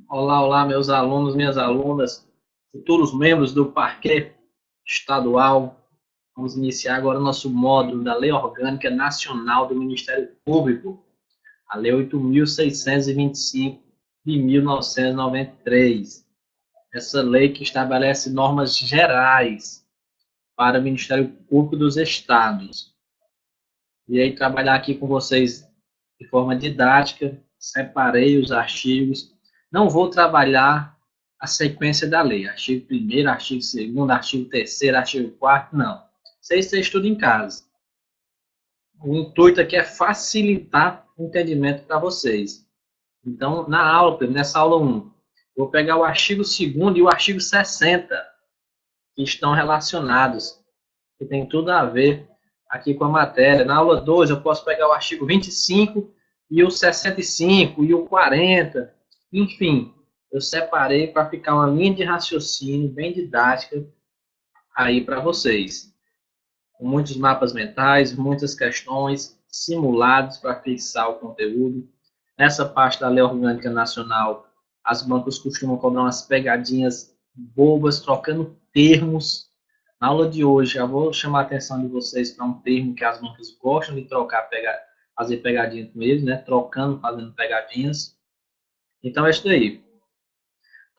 Olá, olá, meus alunos, minhas alunas, futuros membros do Parquet Estadual. Vamos iniciar agora o nosso módulo da Lei Orgânica Nacional do Ministério Público, a Lei 8.625 de 1993. Essa lei que estabelece normas gerais para o Ministério Público dos Estados. E aí, trabalhar aqui com vocês de forma didática, separei os artigos. Não vou trabalhar a sequência da lei, artigo 1º, artigo 2º, artigo 3º, artigo 4º, não. Vocês estudam em casa. O intuito aqui é facilitar o entendimento para vocês. Então, nessa aula 1, vou pegar o artigo 2º e o artigo 60, que estão relacionados, que tem tudo a ver aqui com a matéria. Na aula 2, eu posso pegar o artigo 25 e o 65 e o 40. Enfim, eu separei para ficar uma linha de raciocínio bem didática aí para vocês. Com muitos mapas mentais, muitas questões, simulados para fixar o conteúdo. Nessa parte da Lei Orgânica Nacional, as bancas costumam cobrar umas pegadinhas bobas, trocando termos. Na aula de hoje, já vou chamar a atenção de vocês para um termo que as bancas gostam de trocar, fazer pegadinha com eles, né? Trocando, fazendo pegadinhas. Então, é isso daí.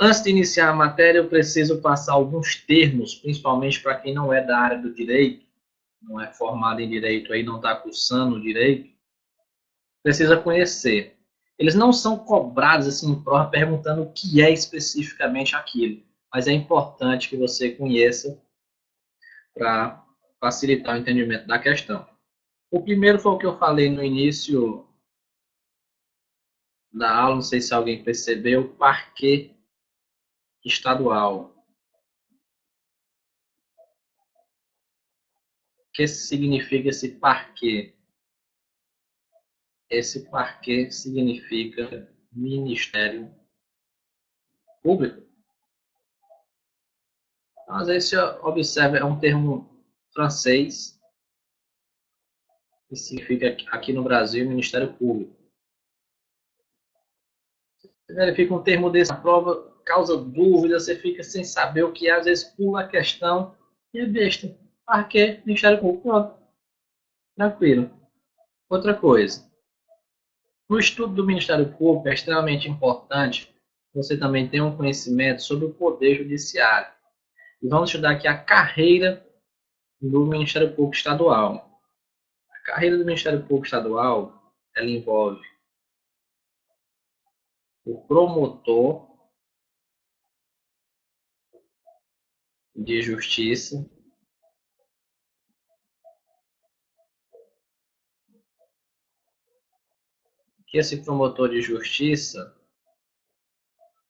Antes de iniciar a matéria, eu preciso passar alguns termos, principalmente para quem não é da área do direito, não é formado em direito aí, não está cursando o direito, precisa conhecer. Eles não são cobrados assim em prova perguntando o que é especificamente aquilo, mas é importante que você conheça para facilitar o entendimento da questão. O primeiro foi o que eu falei no início da aula, não sei se alguém percebeu, parquet estadual. O que significa esse parquet? Esse parquet significa Ministério Público. Então, às vezes, você observa, é um termo francês, que significa aqui no Brasil Ministério Público. Você verifica um termo desse na prova, causa dúvida, você fica sem saber o que é, às vezes pula a questão e é besta. Parquet, Ministério Público, pronto, tranquilo. Outra coisa, no estudo do Ministério Público é extremamente importante você também ter um conhecimento sobre o Poder Judiciário. E vamos estudar aqui a carreira do Ministério Público Estadual. A carreira do Ministério Público Estadual, ela envolve o promotor de justiça, que esse promotor de justiça,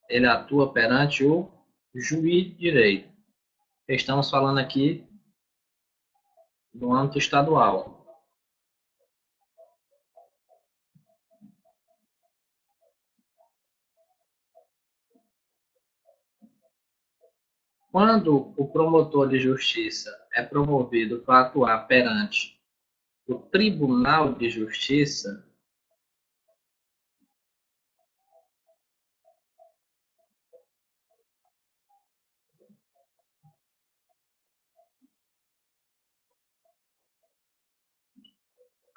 ele atua perante o juiz de direito. Estamos falando aqui do âmbito estadual. Quando o promotor de justiça é promovido para atuar perante o Tribunal de Justiça,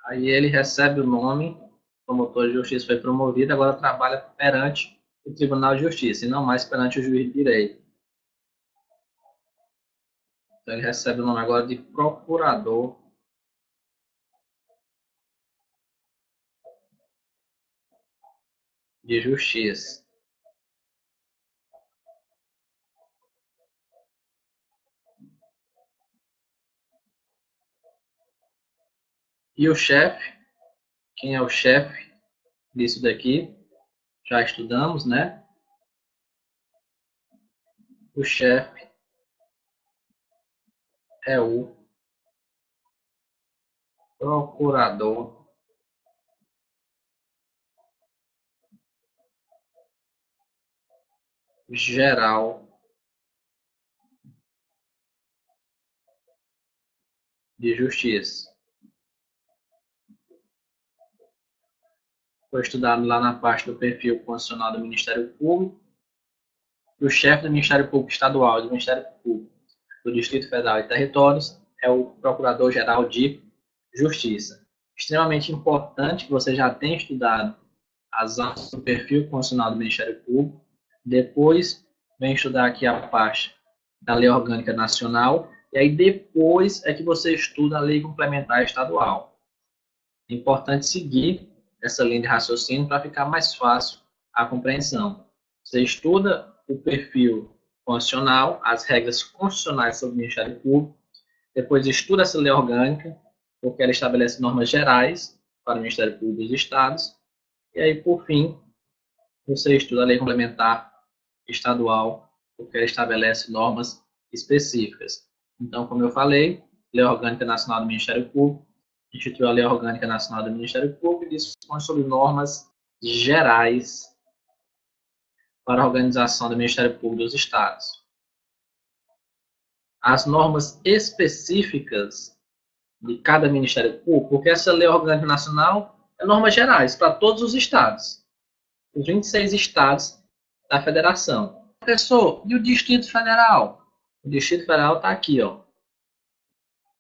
aí ele recebe o nome, promotor de justiça foi promovido, agora trabalha perante o Tribunal de Justiça, e não mais perante o juiz de direito. Então ele recebe o nome agora de procurador de justiça. E o chefe, quem é o chefe disso daqui? Já estudamos, né? O chefe é o procurador geral de justiça. Foi estudado lá na parte do perfil constitucional do Ministério Público. o chefe do Ministério Público Estadual e do Ministério Público do Distrito Federal e Territórios é o Procurador-Geral de Justiça. Extremamente importante que você já tenha estudado as aulas do perfil constitucional do Ministério Público. Depois, vem estudar aqui a parte da Lei Orgânica Nacional. E aí, depois, é que você estuda a Lei Complementar Estadual. É importante seguir essa linha de raciocínio para ficar mais fácil a compreensão. Você estuda o perfil constitucional, as regras constitucionais sobre o Ministério Público, depois estuda essa lei orgânica, porque ela estabelece normas gerais para o Ministério Público dos Estados, e aí, por fim, você estuda a lei complementar estadual, porque ela estabelece normas específicas. Então, como eu falei, Lei Orgânica Nacional do Ministério Público, instituiu a Lei Orgânica Nacional do Ministério Público e dispõe sobre normas gerais para a organização do Ministério Público dos Estados. As normas específicas de cada Ministério Público, porque essa Lei Orgânica Nacional é normas gerais para todos os estados, os 26 estados da federação. Professor, e o Distrito Federal? O Distrito Federal está aqui, ó.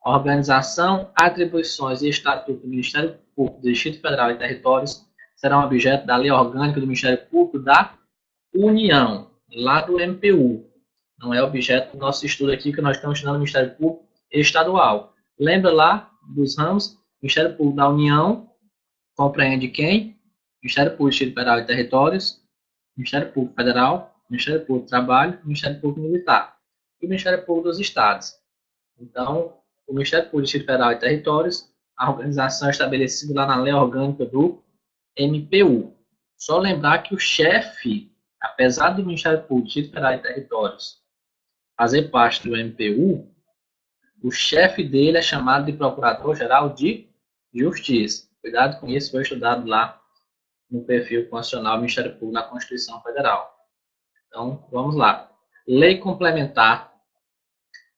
Organização, atribuições e estatuto do Ministério Público do Distrito Federal e Territórios serão objeto da Lei Orgânica do Ministério Público da União, lá do MPU. Não é objeto do nosso estudo aqui, que nós estamos estudando o Ministério Público Estadual. Lembra lá dos ramos? Ministério Público da União compreende quem? Ministério Público do Distrito Federal e Territórios, Ministério Público Federal, Ministério Público do Trabalho, Ministério Público Militar e o Ministério Público dos Estados. Então, o Ministério Público do Distrito Federal e Territórios, a organização é estabelecida lá na Lei Orgânica do MPU. Só lembrar que o chefe, apesar do Ministério Público do Distrito Federal e Territórios fazer parte do MPU, o chefe dele é chamado de Procurador-Geral de Justiça. Cuidado com isso, foi estudado lá no perfil constitucional do Ministério Público na Constituição Federal. Então, vamos lá. Lei complementar,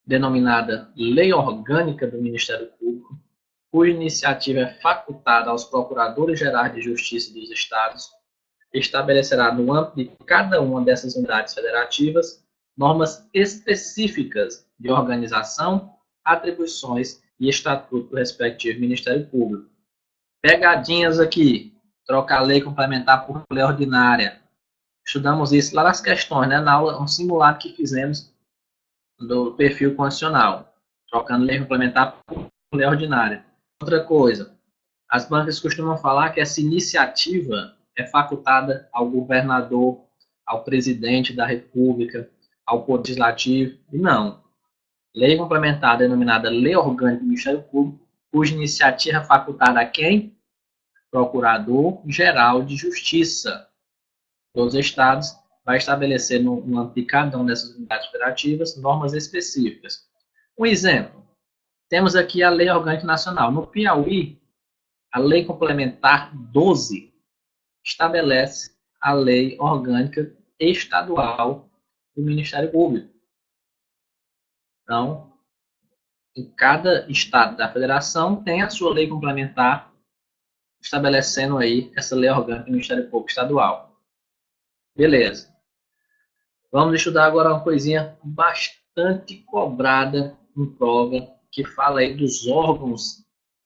denominada Lei Orgânica do Ministério Público, cuja iniciativa é facultada aos Procuradores Gerais de Justiça dos Estados, estabelecerá no âmbito de cada uma dessas unidades federativas normas específicas de organização, atribuições e estatuto do respectivo Ministério Público. Pegadinhas aqui. Trocar a lei complementar por lei ordinária. Estudamos isso lá nas questões, né? Na aula, um simulado que fizemos do perfil constitucional. Trocando lei complementar por lei ordinária. Outra coisa. As bancas costumam falar que essa iniciativa é facultada ao governador, ao presidente da República, ao Poder Legislativo. E não. Lei complementar denominada Lei Orgânica do Ministério Público, cuja iniciativa é facultada a quem? Procurador-Geral de Justiça dos Estados, vai estabelecer no âmbito de cada uma dessas unidades federativas normas específicas. Um exemplo, temos aqui a Lei Orgânica Nacional. No Piauí, a Lei Complementar 12 estabelece a Lei Orgânica Estadual do Ministério Público. Então, em cada estado da federação tem a sua lei complementar estabelecendo aí essa lei orgânica do Ministério Público Estadual. Beleza. Vamos estudar agora uma coisinha bastante cobrada em prova, que fala aí dos órgãos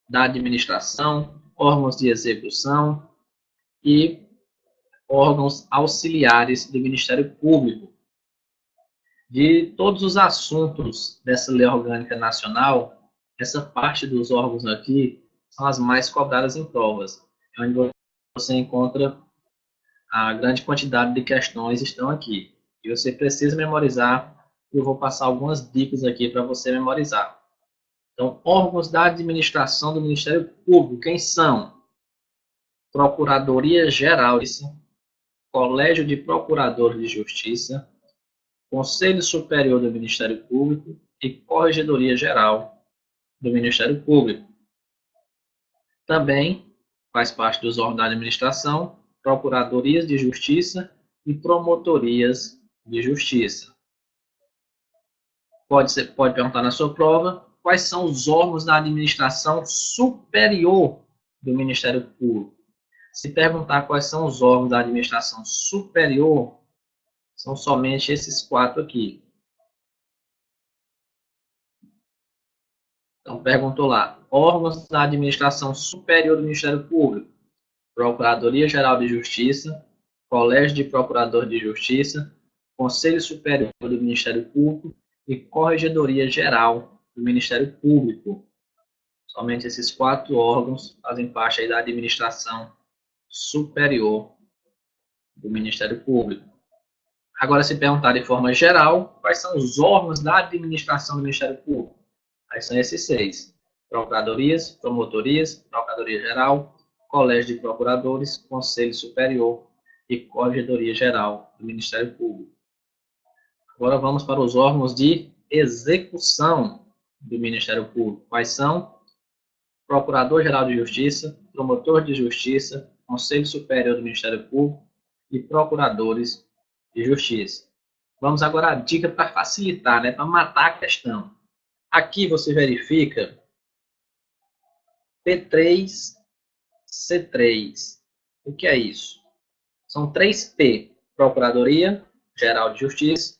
da administração, órgãos de execução e órgãos auxiliares do Ministério Público. De todos os assuntos dessa lei orgânica nacional, essa parte dos órgãos aqui são as mais cobradas em provas, onde você encontra a grande quantidade de questões estão aqui. E você precisa memorizar, eu vou passar algumas dicas aqui para você memorizar. Então, órgãos da administração do Ministério Público, quem são? Procuradoria Geral, Colégio de Procuradores de Justiça, Conselho Superior do Ministério Público e Corregedoria Geral do Ministério Público. Também faz parte dos órgãos da administração, procuradorias de justiça e promotorias de justiça. Pode perguntar na sua prova quais são os órgãos da administração superior do Ministério Público. Se perguntar quais são os órgãos da administração superior, São somente esses 4 aqui. Então, perguntou lá, órgãos da administração superior do Ministério Público, Procuradoria-Geral de Justiça, Colégio de Procuradores de Justiça, Conselho Superior do Ministério Público e Corregedoria-Geral do Ministério Público. Somente esses 4 órgãos fazem parte aí da administração superior do Ministério Público. Agora, se perguntar de forma geral, quais são os órgãos da administração do Ministério Público? Aí são esses 6. Procuradorias, promotorias, Procuradoria-Geral, Colégio de Procuradores, Conselho Superior e Corregedoria-Geral do Ministério Público. Agora vamos para os órgãos de execução do Ministério Público. Quais são? Procurador-Geral de Justiça, Promotor de Justiça, Conselho Superior do Ministério Público e Procuradores de Justiça. Vamos agora à dica para facilitar, né, para matar a questão. Aqui você verifica P3, C3. O que é isso? São 3 P. Procuradoria Geral de Justiça,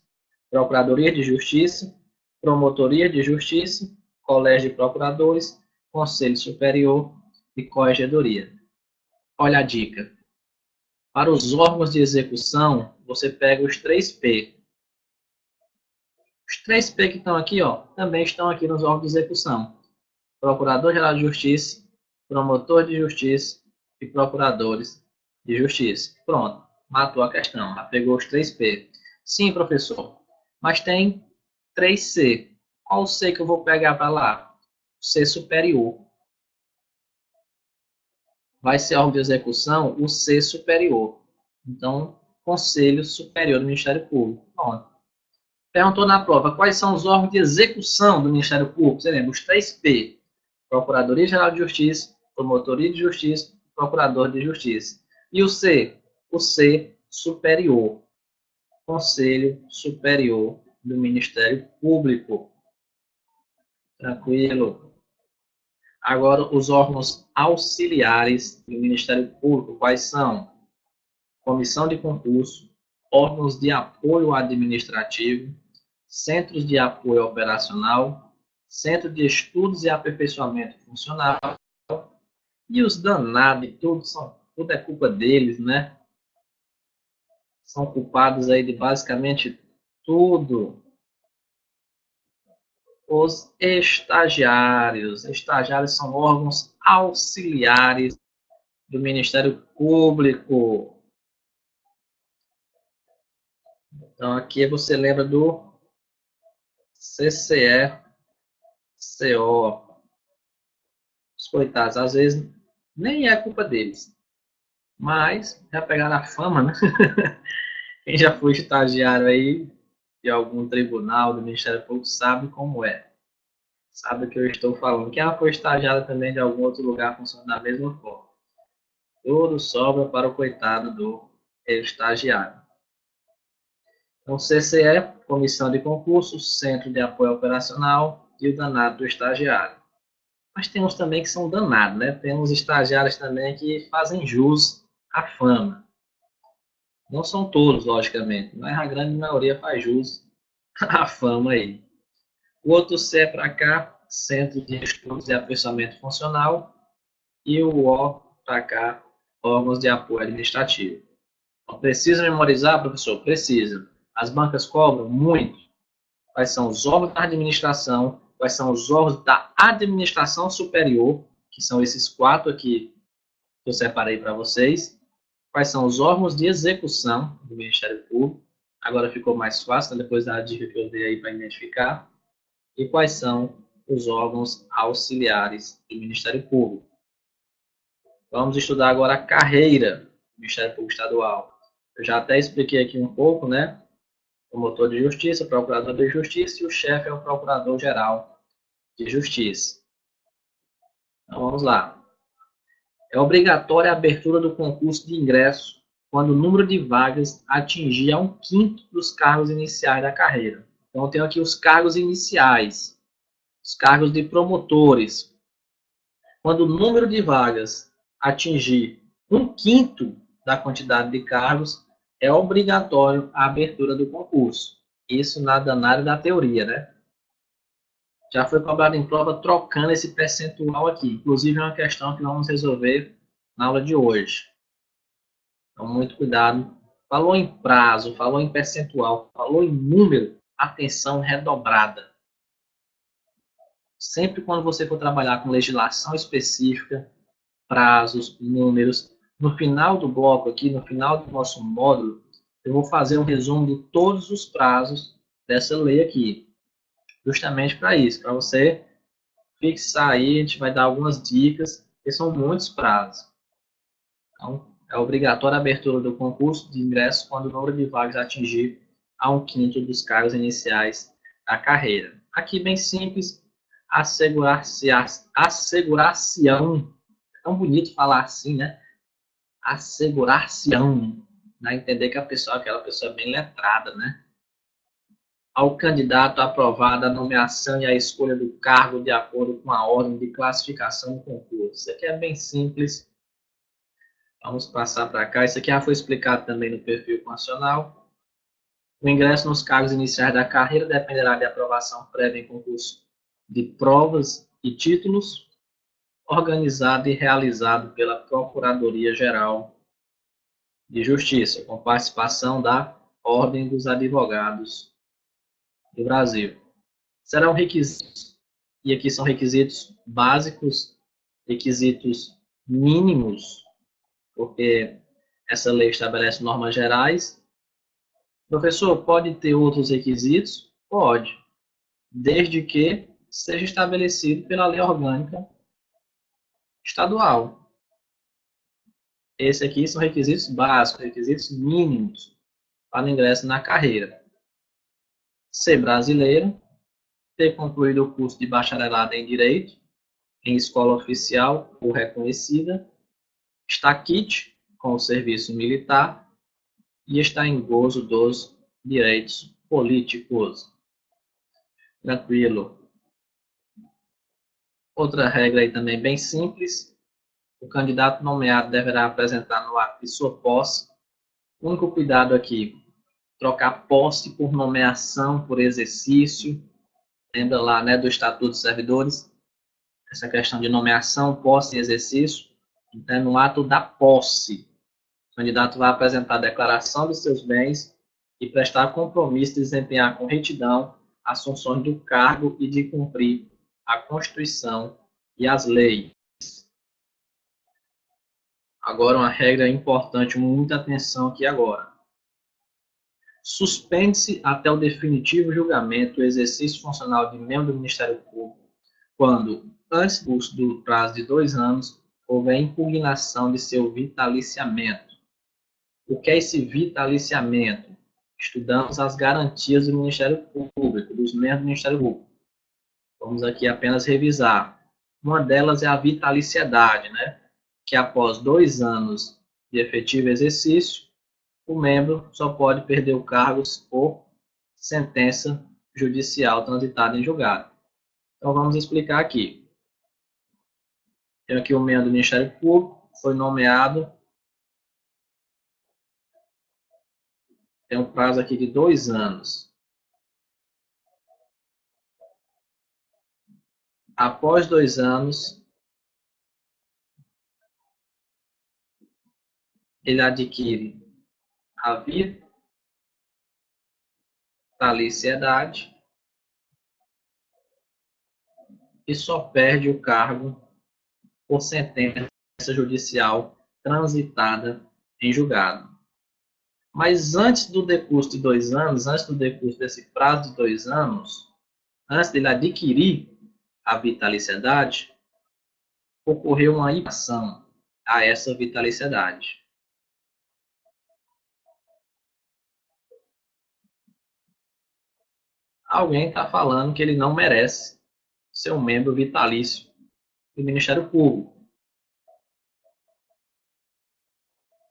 Procuradoria de Justiça, Promotoria de Justiça, Colégio de Procuradores, Conselho Superior e Corregedoria. Olha a dica. Para os órgãos de execução, você pega os 3 P. Os 3 P que estão aqui, ó, também estão aqui nos órgãos de execução. Procurador-Geral de Justiça, Promotor de Justiça e Procuradores de Justiça. Pronto, matou a questão, já pegou os 3 P. Sim, professor, mas tem 3 C. Qual o C que eu vou pegar para lá? C superior. Vai ser órgão de execução o C superior. Então, Conselho Superior do Ministério Público. Pronto. Perguntou na prova, quais são os órgãos de execução do Ministério Público? Você lembra? Os 3 P. Procuradoria-Geral de Justiça, Promotoria de Justiça, Procurador de Justiça. E o C? O C superior. Conselho Superior do Ministério Público. Tranquilo. Agora, os órgãos auxiliares do Ministério Público, quais são? Comissão de concurso, órgãos de apoio administrativo, centros de apoio operacional, centro de estudos e aperfeiçoamento funcional, e os danados, tudo é culpa deles, né? São culpados aí de basicamente tudo. Os estagiários. Estagiários são órgãos auxiliares do Ministério Público. Então, aqui você lembra do CCE, CO. Os coitados, às vezes, nem é culpa deles. Mas, já pegaram a fama, né? Quem já foi estagiário aí de algum tribunal do Ministério Público sabe como é. Sabe o que eu estou falando. Quem já foi estagiário também de algum outro lugar funciona da mesma forma. Tudo sobra para o coitado do estagiário. Então, CCE, Comissão de Concursos, Centro de Apoio Operacional e o danado do estagiário. Mas tem uns também que são danados, né? Tem uns estagiários também que fazem jus à fama. Não são todos, logicamente, mas a grande maioria faz jus à fama aí. O outro C é para cá, Centro de Estudos e Aperfeiçoamento Funcional, e o O para cá, órgãos de apoio administrativo. Então, precisa memorizar, professor? Precisa. As bancas cobram muito. Quais são os órgãos da administração, quais são os órgãos da administração superior, que são esses 4 aqui que eu separei para vocês. Quais são os órgãos de execução do Ministério Público. Agora ficou mais fácil, né, depois da dica que eu dei aí para identificar. E quais são os órgãos auxiliares do Ministério Público. Vamos estudar agora a carreira do Ministério Público Estadual. Eu já até expliquei aqui um pouco, né? Promotor de Justiça, Procurador de Justiça e o chefe é o Procurador-Geral de Justiça. Então, vamos lá. É obrigatória a abertura do concurso de ingresso quando o número de vagas atingir a 1/5 dos cargos iniciais da carreira. Então, eu tenho aqui os cargos iniciais, os cargos de promotores. Quando o número de vagas atingir 1/5 da quantidade de cargos, é obrigatório a abertura do concurso. Isso na área da teoria, né? Já foi cobrado em prova trocando esse percentual aqui. Inclusive, é uma questão que vamos resolver na aula de hoje. Então, muito cuidado. Falou em prazo, falou em percentual, falou em número, atenção redobrada. Sempre quando você for trabalhar com legislação específica, prazos, números, no final do bloco aqui, no final do nosso módulo, eu vou fazer um resumo de todos os prazos dessa lei aqui. Justamente para isso, para você fixar aí, a gente vai dar algumas dicas, porque são muitos prazos. Então, é obrigatória a abertura do concurso de ingresso quando o número de vagas atingir a 1/5 dos cargos iniciais da carreira. Aqui, bem simples, assegurar-se-ão. É tão bonito falar assim, né? Assegurar-se-ão. Dá a entender que aquela pessoa é bem letrada, né? Ao candidato aprovado a nomeação e a escolha do cargo de acordo com a ordem de classificação do concurso. Isso aqui é bem simples. Vamos passar para cá. Isso aqui já foi explicado também no perfil nacional. O ingresso nos cargos iniciais da carreira dependerá de aprovação prévia em concurso de provas e títulos, organizado e realizado pela Procuradoria-Geral de Justiça, com participação da Ordem dos Advogados do Brasil. Serão requisitos, e aqui são requisitos básicos, requisitos mínimos, porque essa lei estabelece normas gerais. Professor, pode ter outros requisitos? Pode, desde que seja estabelecido pela lei orgânica estadual. Esse aqui são requisitos básicos, requisitos mínimos para o ingresso na carreira. Ser brasileiro, ter concluído o curso de bacharelado em Direito, em escola oficial ou reconhecida, estar quite com o serviço militar e estar em gozo dos direitos políticos. Tranquilo. Outra regra aí também bem simples. O candidato nomeado deverá apresentar no ato de sua posse. O único cuidado aqui, trocar posse por nomeação, por exercício. Lembra lá, né, do Estatuto dos Servidores? Essa questão de nomeação, posse e exercício. Então, no ato da posse, o candidato vai apresentar a declaração dos seus bens e prestar compromisso de desempenhar com retidão as funções do cargo e de cumprir a Constituição e as leis. Agora, uma regra importante, muita atenção aqui agora. Suspende-se até o definitivo julgamento o exercício funcional de membro do Ministério Público quando, antes do prazo de 2 anos, houver impugnação de seu vitaliciamento. O que é esse vitaliciamento? Estudamos as garantias do Ministério Público, dos membros do Ministério Público. Vamos aqui apenas revisar. Uma delas é a vitaliciedade, né? Que após 2 anos de efetivo exercício, o membro só pode perder o cargo por sentença judicial transitada em julgado. Então, vamos explicar aqui. Tem aqui o membro do Ministério Público, foi nomeado, tem um prazo aqui de 2 anos. Após 2 anos, ele adquire a vitaliciedade e só perde o cargo por sentença judicial transitada em julgado. Mas antes do decurso de 2 anos, antes do decurso desse prazo de 2 anos, antes dele adquirir a vitaliciedade, ocorreu uma infração a essa vitaliciedade. Alguém está falando que ele não merece ser um membro vitalício do Ministério Público.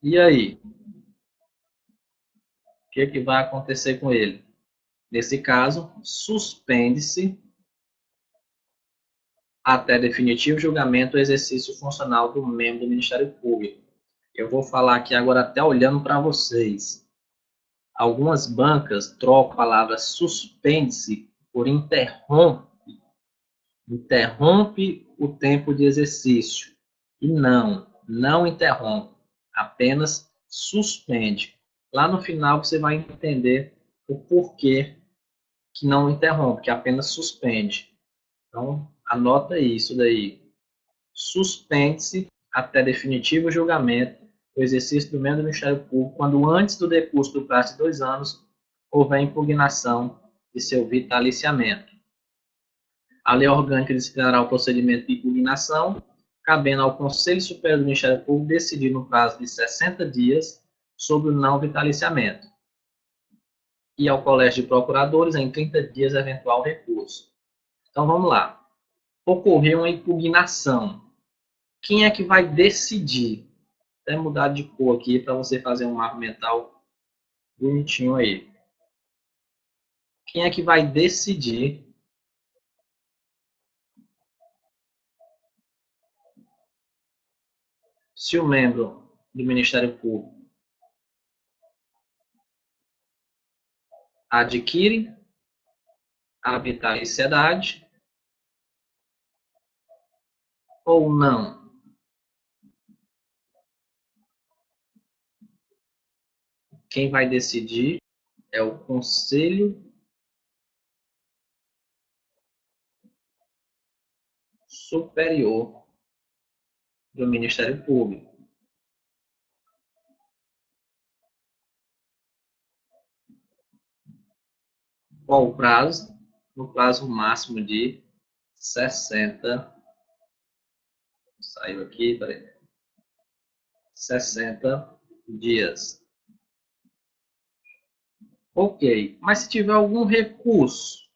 E aí? O que vai acontecer com ele? Nesse caso, suspende-se até definitivo julgamento o exercício funcional do membro do Ministério Público. Eu vou falar aqui agora até olhando para vocês. Algumas bancas trocam a palavra suspende-se por interrompe. Interrompe o tempo de exercício. E não interrompe. Apenas suspende. Lá no final você vai entender o porquê que não interrompe, que apenas suspende. Então, anota isso daí. Suspende-se até definitivo julgamento o exercício do membro do Ministério Público quando antes do decurso do prazo de 2 anos houver impugnação de seu vitaliciamento. A lei orgânica disciplinará o procedimento de impugnação, cabendo ao Conselho Superior do Ministério Público decidir no prazo de 60 dias sobre o não vitaliciamento. E ao Colégio de Procuradores em 30 dias eventual recurso. Então vamos lá. Ocorreu uma impugnação. Quem é que vai decidir? Vou até mudar de cor aqui para você fazer um mapa mental bonitinho aí. Quem é que vai decidir se o membro do Ministério Público adquire a vitaliciedade ou não? Quem vai decidir é o Conselho Superior do Ministério Público. Qual o prazo? No prazo máximo de 60. Saiu aqui, peraí. 60 dias. Ok, mas se tiver algum recurso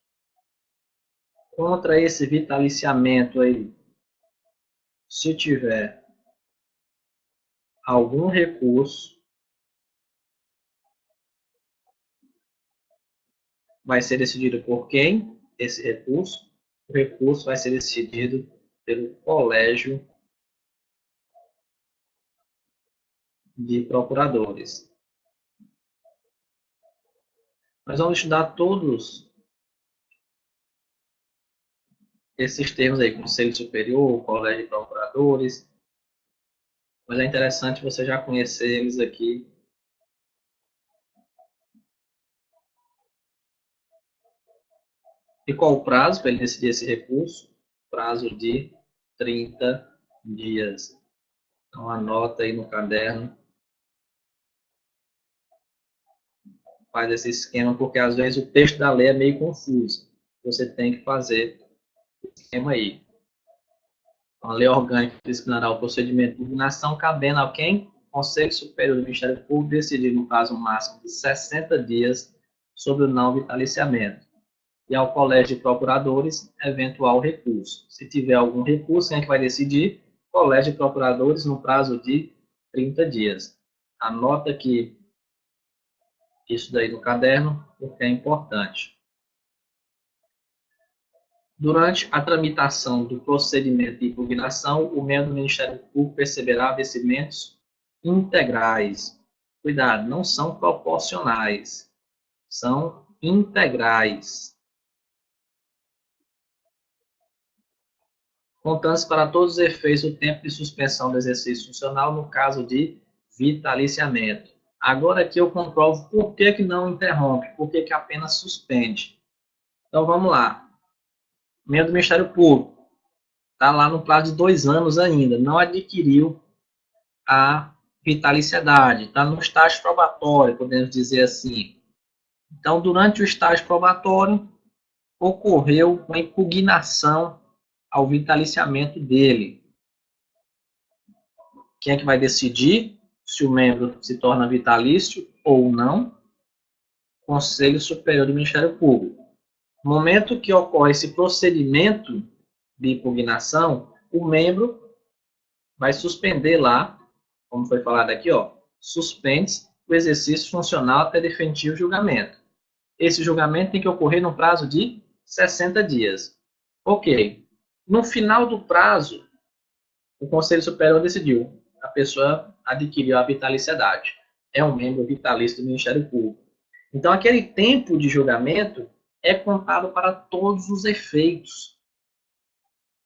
contra esse vitaliciamento aí, se tiver algum recurso, vai ser decidido por quem? Esse recurso? O recurso vai ser decidido pelo Colégio de Procuradores. Nós vamos estudar todos esses termos aí, Conselho Superior, Colégio de Procuradores, mas é interessante você já conhecer eles aqui. E qual o prazo para ele decidir esse recurso? Prazo de 30 dias. Então, anota aí no caderno. Faz esse esquema, porque às vezes o texto da lei é meio confuso. Você tem que fazer esse esquema aí. Então, a lei orgânica disciplinará o procedimento de impugnação, cabendo a quem? Conselho Superior do Ministério Público decidir no prazo máximo de 60 dias sobre o não vitaliciamento. E ao Colégio de Procuradores, eventual recurso. Se tiver algum recurso, quem é que vai decidir? Colégio de Procuradores no prazo de 30 dias. Anota aqui isso daí no caderno, porque é importante. Durante a tramitação do procedimento de impugnação, o membro do Ministério Público perceberá vencimentos integrais. Cuidado, não são proporcionais, são integrais. Contando-se para todos os efeitos o tempo de suspensão do exercício funcional no caso de vitaliciamento. Agora aqui eu comprovo por que não interrompe, por que apenas suspende. Então vamos lá. O membro do Ministério Público está lá no prazo de 2 anos ainda, não adquiriu a vitaliciedade, está no estágio probatório, podemos dizer assim. Então, durante o estágio probatório, ocorreu uma impugnação ao vitaliciamento dele. Quem é que vai decidir se o membro se torna vitalício ou não? Conselho Superior do Ministério Público. No momento que ocorre esse procedimento de impugnação, o membro vai suspender lá, como foi falado aqui, ó, suspende o exercício funcional até definitivo julgamento. Esse julgamento tem que ocorrer no prazo de 60 dias. Ok. No final do prazo, o Conselho Superior decidiu. A pessoa adquiriu a vitaliciedade. É um membro vitalício do Ministério Público. Então, aquele tempo de julgamento é contado para todos os efeitos.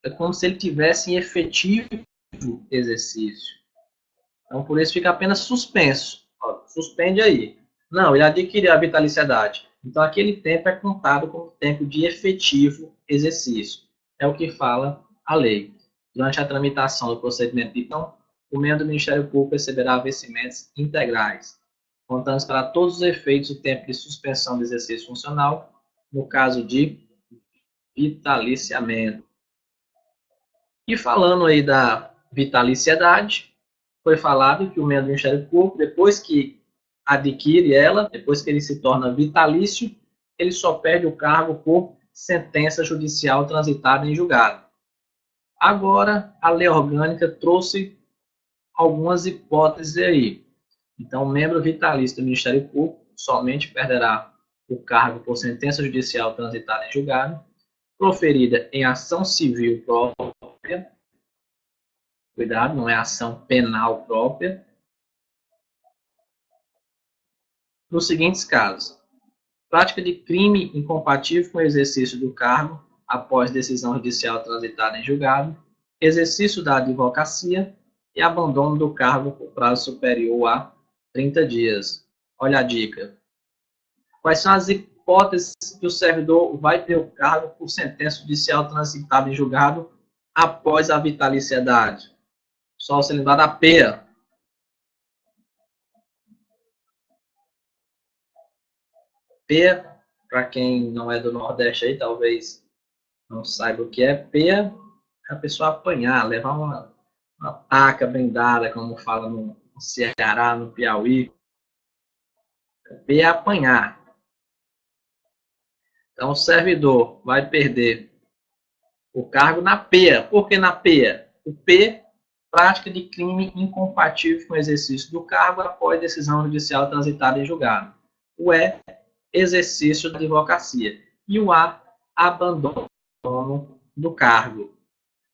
É como se ele tivesse em efetivo exercício. Então, por isso fica apenas suspenso. Ó, suspende aí. Não, ele adquiriu a vitaliciedade. Então, aquele tempo é contado como tempo de efetivo exercício. É o que fala a lei. Durante a tramitação do procedimento de então, o membro do Ministério Público receberá vencimentos integrais, contando para todos os efeitos o tempo de suspensão do exercício funcional, no caso de vitaliciamento. E falando aí da vitaliciedade, foi falado que o membro do Ministério Público, depois que adquire ela, depois que ele se torna vitalício, ele só perde o cargo por sentença judicial transitada em julgado. Agora, a lei orgânica trouxe algumas hipóteses aí. Então, o membro vitalício do Ministério Público somente perderá o cargo por sentença judicial transitada em julgado, proferida em ação civil própria. Cuidado, não é ação penal própria. Nos seguintes casos: prática de crime incompatível com o exercício do cargo após decisão judicial transitada em julgado, exercício da advocacia e abandono do cargo por prazo superior a 30 dias. Olha a dica. Quais são as hipóteses que o servidor vai ter o cargo por sentença judicial transitada em julgado após a vitaliciedade? Só se lembrar da PEA. PEA, para quem não é do Nordeste aí, talvez não saiba o que é PEA, é a pessoa apanhar, levar uma taca blindada, como fala no Ceará, no Piauí. PEA é apanhar. Então, o servidor vai perder o cargo na PEA. Por que na PEA? O P, prática de crime incompatível com o exercício do cargo após decisão judicial transitada em julgado. O E, exercício da advocacia. E o A, abandono do cargo.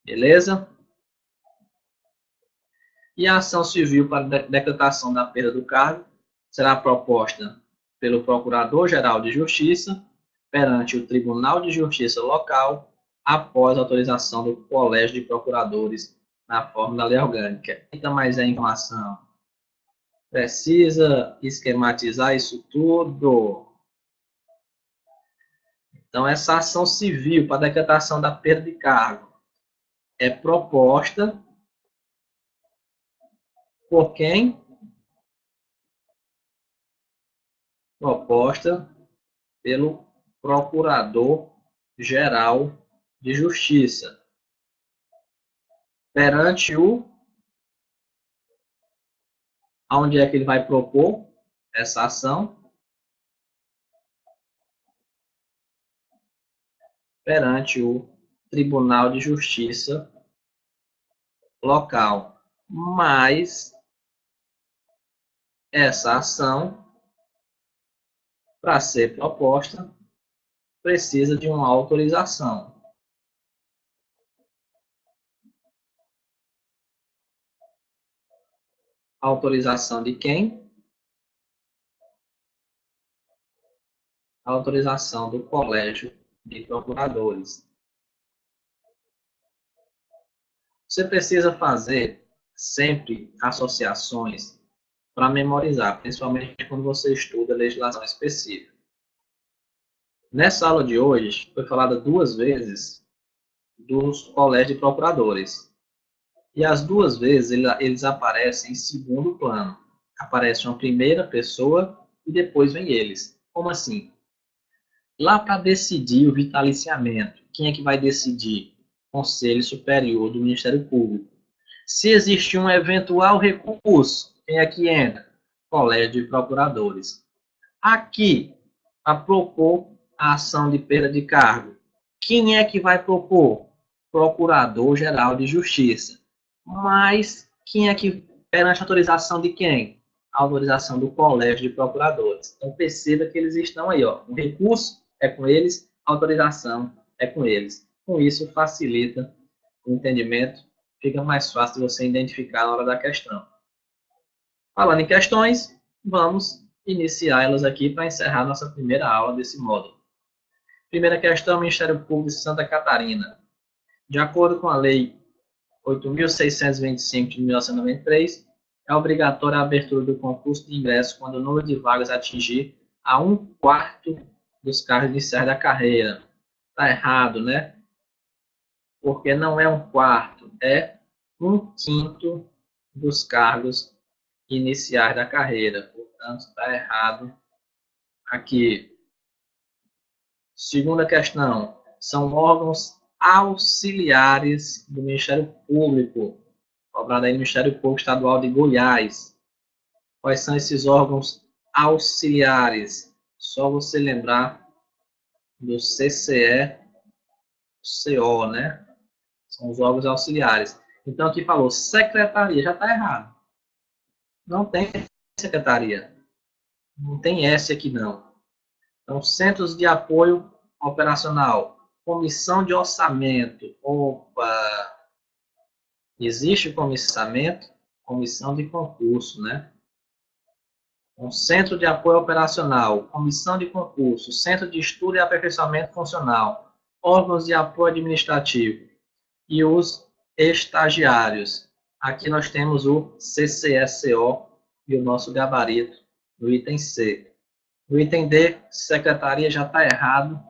Beleza? E a ação civil para decretação da perda do cargo será proposta pelo Procurador-Geral de Justiça perante o Tribunal de Justiça local após autorização do Colégio de Procuradores na forma da lei orgânica. Ainda mais a informação. Precisa esquematizar isso tudo. Então, essa ação civil para decretação da perda de cargo é proposta por quem? Proposta pelo Procurador-Geral de Justiça perante o... Onde é que ele vai propor essa ação? Perante o Tribunal de Justiça local. Mas essa ação, para ser proposta, precisa de uma autorização. Autorização de quem? Autorização do Colégio de Procuradores. Você precisa fazer sempre associações para memorizar, principalmente quando você estuda legislação específica. Nessa aula de hoje, foi falada 2 vezes dos colégios de procuradores. E as 2 vezes eles aparecem em segundo plano. Aparece uma primeira pessoa e depois vem eles. Como assim? Lá para decidir o vitaliciamento, quem é que vai decidir? Conselho Superior do Ministério Público. Se existir um eventual recurso, quem é que entra? Colégio de Procuradores. Aqui, a propor a ação de perda de cargo. Quem é que vai propor? Procurador-Geral de Justiça. Mas quem é que perante a autorização de quem? A autorização do Colégio de Procuradores. Então perceba que eles estão aí, ó. O recurso é com eles, a autorização é com eles. Com isso facilita o entendimento, fica mais fácil de você identificar na hora da questão. Falando em questões, vamos iniciar elas aqui para encerrar nossa primeira aula desse módulo. Primeira questão, Ministério Público de Santa Catarina. De acordo com a Lei 8.625 de 1993, é obrigatória a abertura do concurso de ingresso quando o número de vagas atingir a 1/4 dos cargos iniciais da carreira. Está errado, né? Porque não é 1/4, é 1/5 dos cargos iniciais da carreira. Portanto, está errado aqui. Segunda questão, são órgãos auxiliares do Ministério Público, cobrado aí no Ministério Público Estadual de Goiás. Quais são esses órgãos auxiliares? Só você lembrar do CCE-CO, né? São os órgãos auxiliares. Então, aqui falou secretaria, já está errado. Não tem secretaria. Não tem S aqui, não. Então, centros de apoio operacional, comissão de orçamento. Opa! Existe comissamento, comissão de concurso, né? Um centro de apoio operacional, comissão de concurso, centro de estudo e aperfeiçoamento funcional, órgãos de apoio administrativo e os estagiários. Aqui nós temos o CCSO e o nosso gabarito no item C. No item D, secretaria já está errado.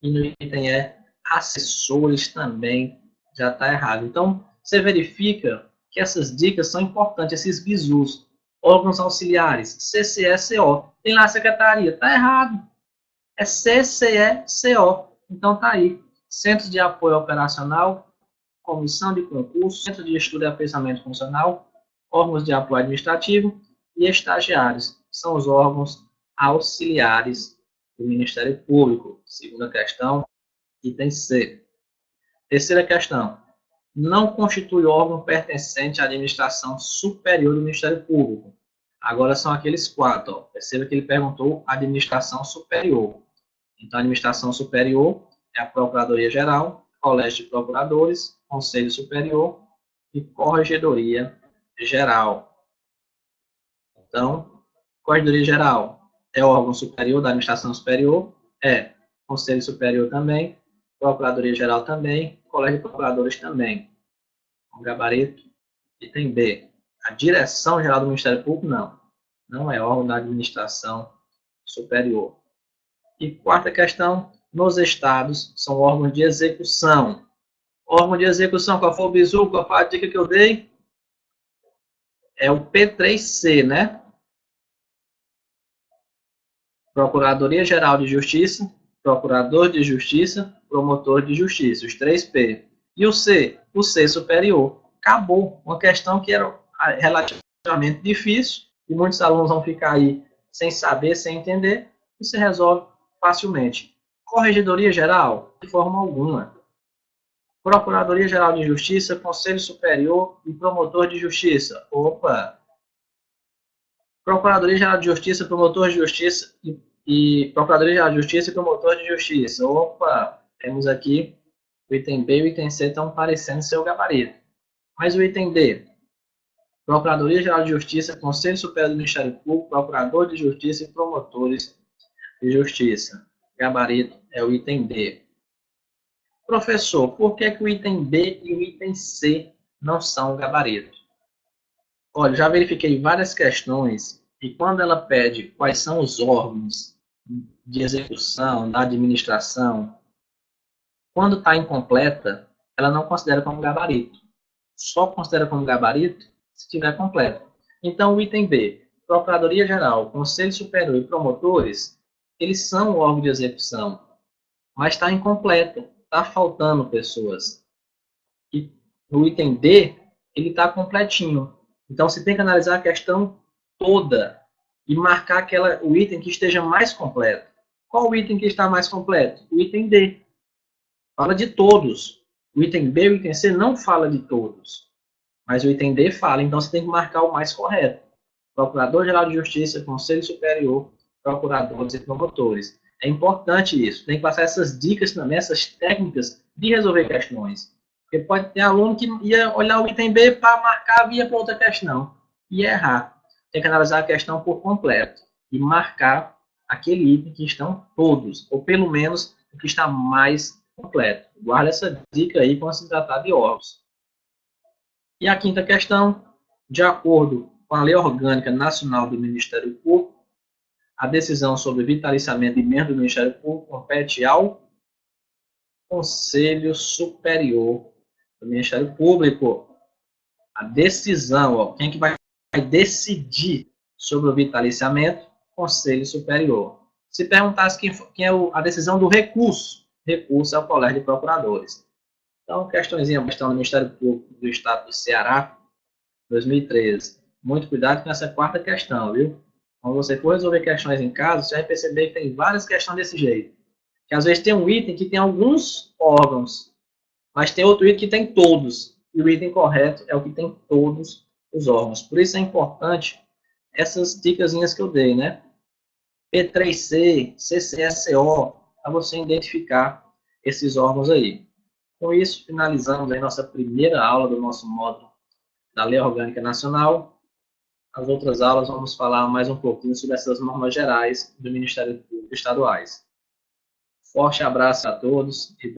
E no item E, assessores também já está errado. Então, você verifica que essas dicas são importantes, esses bizus. Órgãos auxiliares, CCSO. Tem lá a secretaria, está errado. É CCSO. Então, está aí. Centros de apoio operacional, comissão de concurso, centro de estudo e aperfeiçoamento funcional, órgãos de apoio administrativo e estagiários. São os órgãos auxiliares do Ministério Público. Segunda questão, item C. Terceira questão. Não constitui órgão pertencente à administração superior do Ministério Público. Agora são aqueles 4. Ó. Perceba que ele perguntou administração superior. Então, a administração superior é a Procuradoria-Geral, Colégio de Procuradores, Conselho Superior e Corregedoria Geral. Então, Corregedoria Geral é o órgão superior da administração superior, é Conselho Superior também, Procuradoria-Geral também, Colégio de Procuradores também. O gabarito, item B. A Direção-Geral do Ministério Público, não. Não é órgão da administração superior. E quarta questão, nos estados, são órgãos de execução. Órgão de execução, qual foi o bizu, qual foi a dica que eu dei? É o P3C, né? Procuradoria-Geral de Justiça, Procurador de Justiça, Promotor de Justiça, os 3P. E o C? O C superior. Acabou. Uma questão que era relativamente difícil, e muitos alunos vão ficar aí sem saber, sem entender, e se resolve facilmente. Corregedoria Geral? De forma alguma. Procuradoria-Geral de Justiça, Conselho Superior e Promotor de Justiça. Opa! Procuradoria-Geral de Justiça, Promotor de Justiça e Procuradoria-Geral de Justiça e Promotor de Justiça. Opa! Temos aqui o item B e o item C estão parecendo seu gabarito. Mas o item D, Procuradoria-Geral de Justiça, Conselho Superior do Ministério Público, Procurador de Justiça e Promotores de Justiça. Gabarito é o item D. Professor, por que o item B e o item C não são gabarito? Olha, já verifiquei várias questões e quando ela pede quais são os órgãos de execução, da administração, quando está incompleta, ela não considera como gabarito. Só considera como gabarito se estiver completo. Então, o item B, Procuradoria-Geral, Conselho Superior e Promotores, eles são o órgão de execução, mas está incompleto, está faltando pessoas. E no item D, ele está completinho. Então, você tem que analisar a questão toda e marcar o item que esteja mais completo. Qual o item que está mais completo? O item D. Fala de todos. O item B e o item C não fala de todos. Mas o item D fala, então você tem que marcar o mais correto. Procurador-Geral de Justiça, Conselho Superior, Procuradores e Promotores. É importante isso. Tem que passar essas dicas também, essas técnicas de resolver questões. Porque pode ter aluno que ia olhar o item B para marcar e ia para outra questão. E errar. Tem que analisar a questão por completo. e marcar aquele item que estão todos, ou pelo menos o que está mais completo. Guarda essa dica aí quando se tratar de órgãos. E a quinta questão, de acordo com a Lei Orgânica Nacional do Ministério Público, a decisão sobre vitaliciamento de membro do Ministério Público compete ao Conselho Superior do Ministério Público. A decisão, ó, quem que vai decidir sobre o vitaliciamento? Conselho Superior. Se perguntasse quem é a decisão do recurso, recurso é o Colégio de Procuradores. Então, questão do Ministério Público do Estado do Ceará, 2013. Muito cuidado com essa quarta questão, viu? Quando você for resolver questões em casa, você vai perceber que tem várias questões desse jeito. Que às vezes tem um item que tem alguns órgãos, mas tem outro item que tem todos. E o item correto é o que tem todos os órgãos. Por isso é importante essas dicasinhas que eu dei, né? P3C, CCSO, para você identificar esses órgãos aí. Com isso, finalizamos aí nossa primeira aula do nosso módulo da Lei Orgânica Nacional. Nas outras aulas, vamos falar mais um pouquinho sobre essas normas gerais do Ministério Público estaduais. Forte abraço a todos e